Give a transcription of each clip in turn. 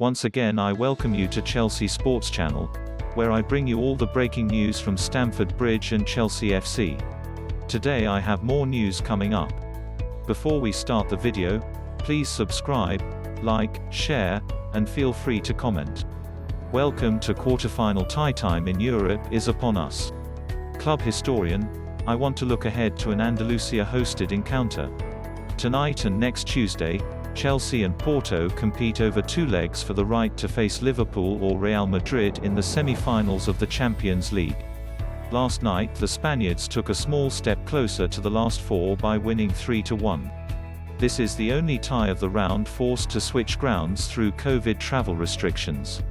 Once again I welcome you to Chelsea Sports Channel, where I bring you all the breaking news from Stamford Bridge and Chelsea FC. Today I have more news coming up. Before we start the video, please subscribe, like, share, and feel free to comment. Welcome to quarter-final tie time in Europe is upon us. Club historian, I want to look ahead to an Andalusia-hosted encounter. Tonight and next Tuesday, Chelsea and Porto compete over two legs for the right to face Liverpool or Real Madrid in the semi-finals of the Champions League. Last night the Spaniards took a small step closer to the last four by winning 3-1. This is the only tie of the round forced to switch grounds through COVID travel restrictions.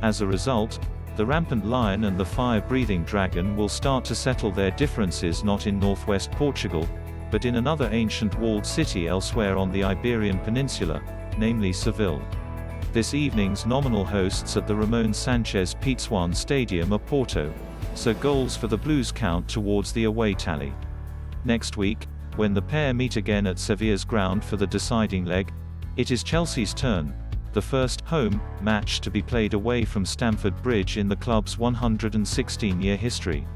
As a result, the rampant lion and the fire-breathing dragon will start to settle their differences not in northwest Portugal, but in another ancient walled city elsewhere on the Iberian Peninsula, namely Seville. This evening's nominal hosts at the Ramon Sanchez Pizjuan Stadium are Porto, so goals for the Blues count towards the away tally. Next week, when the pair meet again at Sevilla's ground for the deciding leg, it is Chelsea's turn, the first home match to be played away from Stamford Bridge in the club's 116-year history.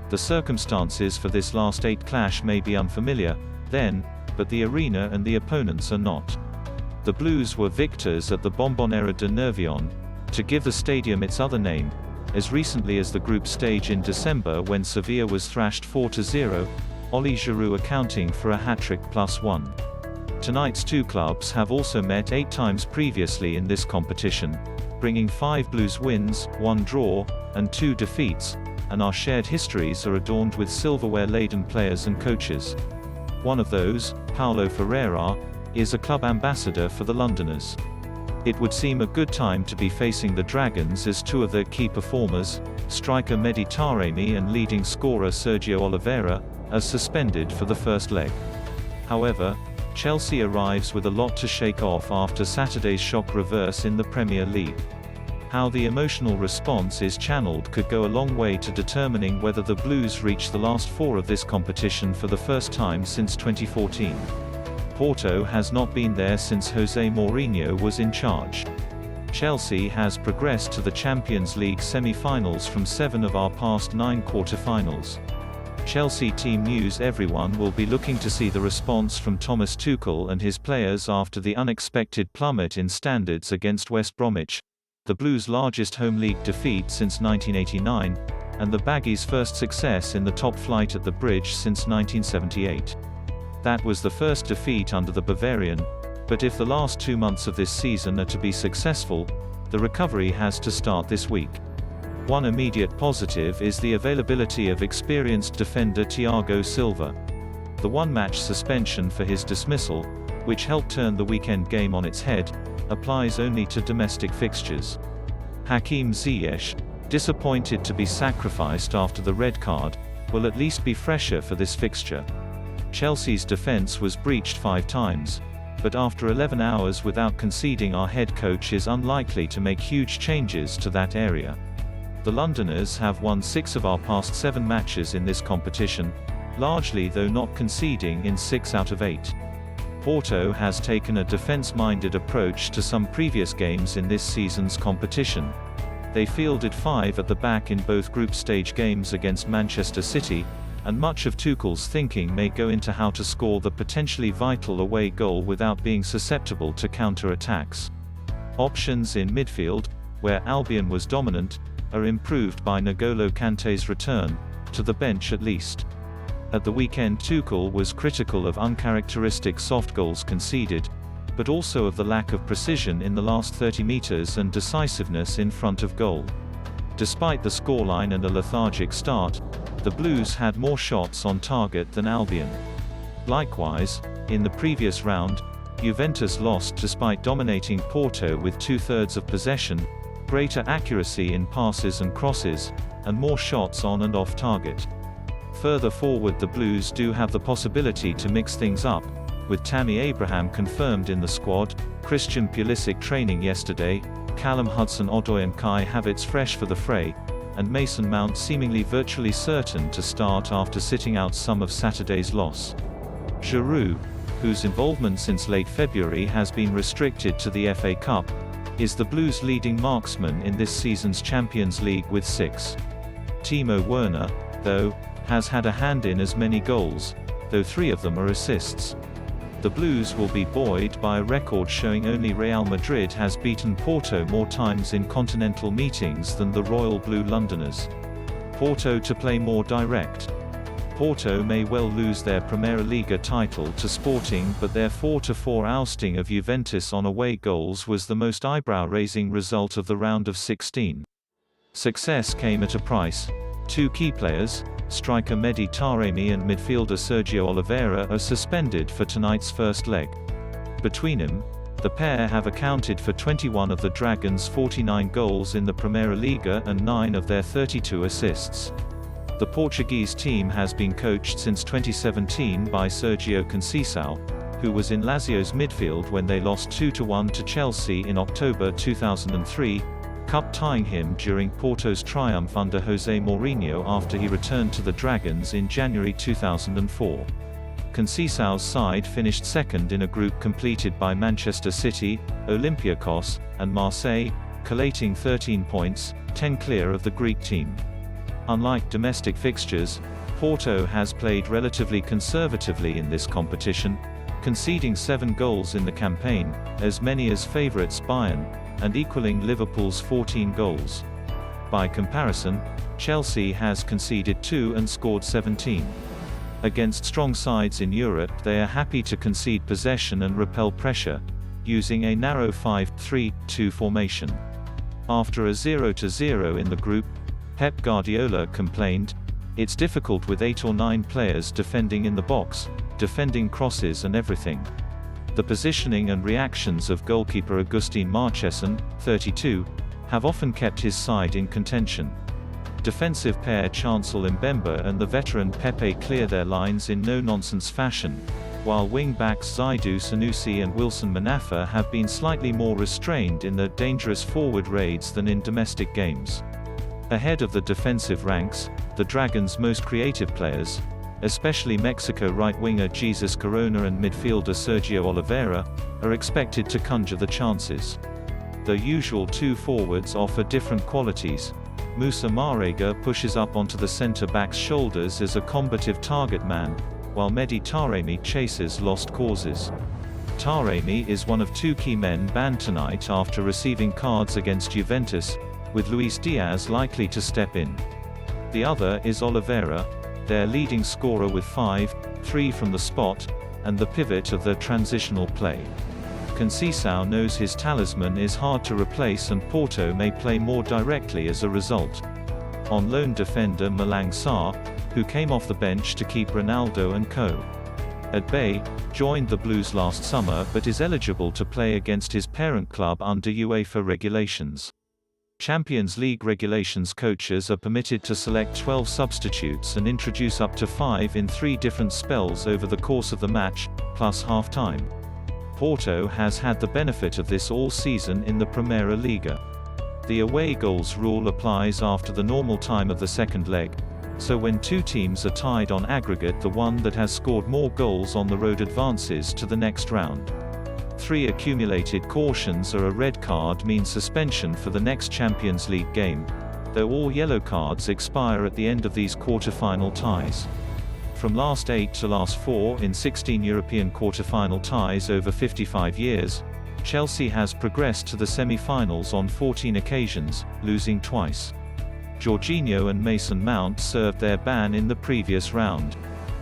The circumstances for this last eight clash may be unfamiliar, then, but the arena and the opponents are not. The Blues were victors at the Bombonera de Nervión, to give the stadium its other name, as recently as the group stage in December when Sevilla was thrashed 4-0, Oli Giroud accounting for a hat-trick +1. Tonight's two clubs have also met 8 times previously in this competition, bringing 5 Blues wins, 1 draw, and 2 defeats, and our shared histories are adorned with silverware-laden players and coaches. One of those, Paulo Ferreira, is a club ambassador for the Londoners. It would seem a good time to be facing the Dragons as two of their key performers, striker Mehdi Taremi and leading scorer Sergio Oliveira, are suspended for the first leg. However, Chelsea arrives with a lot to shake off after Saturday's shock reverse in the Premier League. How the emotional response is channeled could go a long way to determining whether the Blues reach the last four of this competition for the first time since 2014. Porto has not been there since Jose Mourinho was in charge. Chelsea has progressed to the Champions League semi-finals from 7 of our past 9 quarter-finals. Chelsea team news: everyone will be looking to see the response from Thomas Tuchel and his players after the unexpected plummet in standards against West Bromwich, the Blues' largest home league defeat since 1989, and the Baggies' first success in the top flight at the Bridge since 1978. That was the first defeat under the Bavarian, but if the last 2 months of this season are to be successful, the recovery has to start this week. One immediate positive is the availability of experienced defender Thiago Silva. The one-match suspension for his dismissal, which helped turn the weekend game on its head, applies only to domestic fixtures. Hakim Ziyech, disappointed to be sacrificed after the red card, will at least be fresher for this fixture. Chelsea's defence was breached 5 times, but after 11 hours without conceding, our head coach is unlikely to make huge changes to that area. The Londoners have won 6 of our past 7 matches in this competition, largely though not conceding in 6 out of 8. Porto has taken a defence-minded approach to some previous games in this season's competition. They fielded 5 at the back in both group stage games against Manchester City, and much of Tuchel's thinking may go into how to score the potentially vital away goal without being susceptible to counter-attacks. Options in midfield, where Albion was dominant, are improved by N'Golo Kanté's return, to the bench at least. At the weekend Tuchel was critical of uncharacteristic soft goals conceded, but also of the lack of precision in the last 30 meters and decisiveness in front of goal. Despite the scoreline and a lethargic start, the Blues had more shots on target than Albion. Likewise, in the previous round, Juventus lost despite dominating Porto with 2/3 of possession, greater accuracy in passes and crosses, and more shots on and off target. Further forward, the Blues do have the possibility to mix things up, with Tammy Abraham confirmed in the squad, Christian Pulisic training yesterday, Callum Hudson-Odoi and Kai Havertz fresh for the fray, and Mason Mount seemingly virtually certain to start after sitting out some of Saturday's loss. Giroud, whose involvement since late February has been restricted to the FA Cup, is the Blues' leading marksman in this season's Champions League with 6. Timo Werner, though, has had a hand in as many goals, though 3 of them are assists. The Blues will be buoyed by a record showing only Real Madrid has beaten Porto more times in continental meetings than the Royal Blue Londoners. Porto to play more direct. Porto may well lose their Primeira Liga title to Sporting, but their 4-4 ousting of Juventus on away goals was the most eyebrow-raising result of the round of 16. Success came at a price. 2 key players, striker Mehdi Taremi and midfielder Sergio Oliveira, are suspended for tonight's first leg. Between them, the pair have accounted for 21 of the Dragons' 49 goals in the Primeira Liga and 9 of their 32 assists. The Portuguese team has been coached since 2017 by Sergio Conceição, who was in Lazio's midfield when they lost 2-1 to Chelsea in October 2003, cup-tying him during Porto's triumph under José Mourinho after he returned to the Dragons in January 2004. Conceição's side finished second in a group completed by Manchester City, Olympiacos, and Marseille, collating 13 points, 10 clear of the Greek team. Unlike domestic fixtures, Porto has played relatively conservatively in this competition, conceding 7 goals in the campaign, as many as favourites Bayern, and equaling Liverpool's 14 goals. By comparison, Chelsea has conceded 2 and scored 17. Against strong sides in Europe, they are happy to concede possession and repel pressure, using a narrow 5-3-2 formation. After a 0-0 in the group, Pep Guardiola complained, "It's difficult with 8 or 9 players defending in the box, defending crosses and everything." The positioning and reactions of goalkeeper Agustin Marchesan, 32, have often kept his side in contention. Defensive pair Chancel Mbemba and the veteran Pepe clear their lines in no-nonsense fashion, while wing-backs Zaidu Sanusi and Wilson Manafa have been slightly more restrained in their dangerous forward raids than in domestic games. Ahead of the defensive ranks, the Dragons' most creative players, especially Mexico right-winger Jesus Corona and midfielder Sergio Oliveira, are expected to conjure the chances. The usual 2 forwards offer different qualities. Moussa Marega pushes up onto the centre-back's shoulders as a combative target man, while Mehdi Taremi chases lost causes. Taremi is one of 2 key men banned tonight after receiving cards against Juventus, with Luis Diaz likely to step in. The other is Oliveira, their leading scorer with 5, 3 from the spot, and the pivot of their transitional play. Conceição knows his talisman is hard to replace and Porto may play more directly as a result. On loan defender Malang Sarr, who came off the bench to keep Ronaldo and co. at bay, joined the Blues last summer but is eligible to play against his parent club under UEFA regulations. Champions League regulations: coaches are permitted to select 12 substitutes and introduce up to 5 in 3 different spells over the course of the match, plus half-time. Porto has had the benefit of this all season in the Primeira Liga. The away goals rule applies after the normal time of the second leg, so when 2 teams are tied on aggregate, the one that has scored more goals on the road advances to the next round. 3 accumulated cautions or a red card mean suspension for the next Champions League game, though all yellow cards expire at the end of these quarter-final ties. From last 8 to last 4 in 16 European quarter-final ties over 55 years, Chelsea has progressed to the semi-finals on 14 occasions, losing twice. Jorginho and Mason Mount served their ban in the previous round.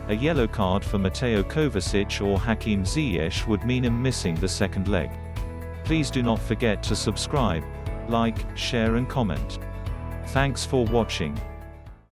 A yellow card for Mateo Kovacic or Hakim Ziyech would mean him missing the second leg. Please do not forget to subscribe, like, share and comment. Thanks for watching.